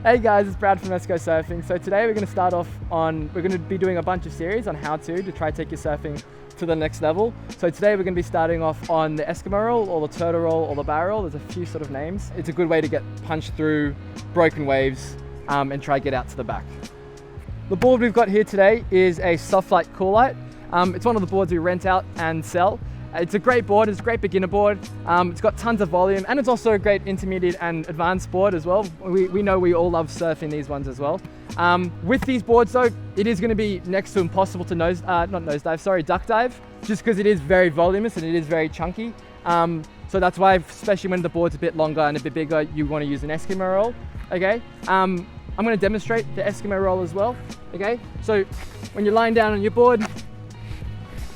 Hey guys, it's Brad from Eskimo Surfing. So today we're going to be doing a bunch of series on how to try to take your surfing to the next level. So today we're going to be starting off on the Eskimo Roll, or the Turtle Roll, or the Barrel. There's a few sort of names. It's a good way to get punched through broken waves and try to get out to the back. The board we've got here today is a Soft Light Cool Light. It's one of the boards we rent out and sell. It's a great board, it's a great beginner board. It's got tons of volume, and it's also a great intermediate and advanced board as well. We know we all love surfing these ones as well. With these boards though, it is going to be next to impossible to duck dive, just because it is very voluminous and it is very chunky. So that's why, especially when the board's a bit longer and a bit bigger, you want to use an Eskimo Roll, okay? I'm going to demonstrate the Eskimo Roll as well, okay? So when you're lying down on your board,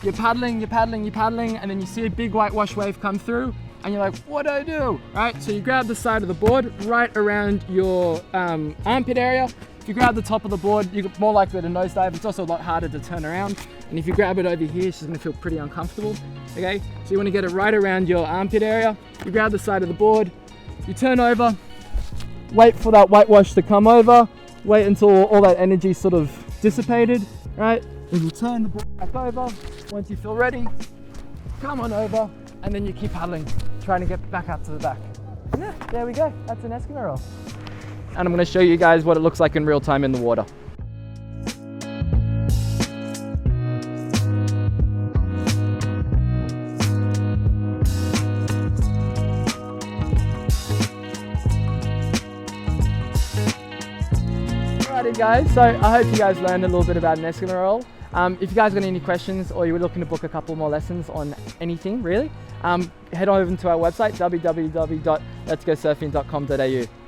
you're paddling, and then you see a big white wash wave come through, and you're like, what do I do? Right, so you grab the side of the board right around your armpit area. If you grab the top of the board, you're more likely to nosedive. It's also a lot harder to turn around. And if you grab it over here, it's just gonna feel pretty uncomfortable, okay? So you wanna get it right around your armpit area. You grab the side of the board, you turn over, wait for that white wash to come over, wait until all that energy sort of dissipated, right? Then you turn the board back over. Once you feel ready, come on over, and then you keep paddling, trying to get back out to the back. Yeah, there we go. That's an Eskimo Roll. And I'm going to show you guys what it looks like in real time in the water. Alrighty guys, so I hope you guys learned a little bit about an Eskimo Roll. If you guys got any questions, or you were looking to book a couple more lessons on anything really, head over to our website www.letsgosurfing.com.au.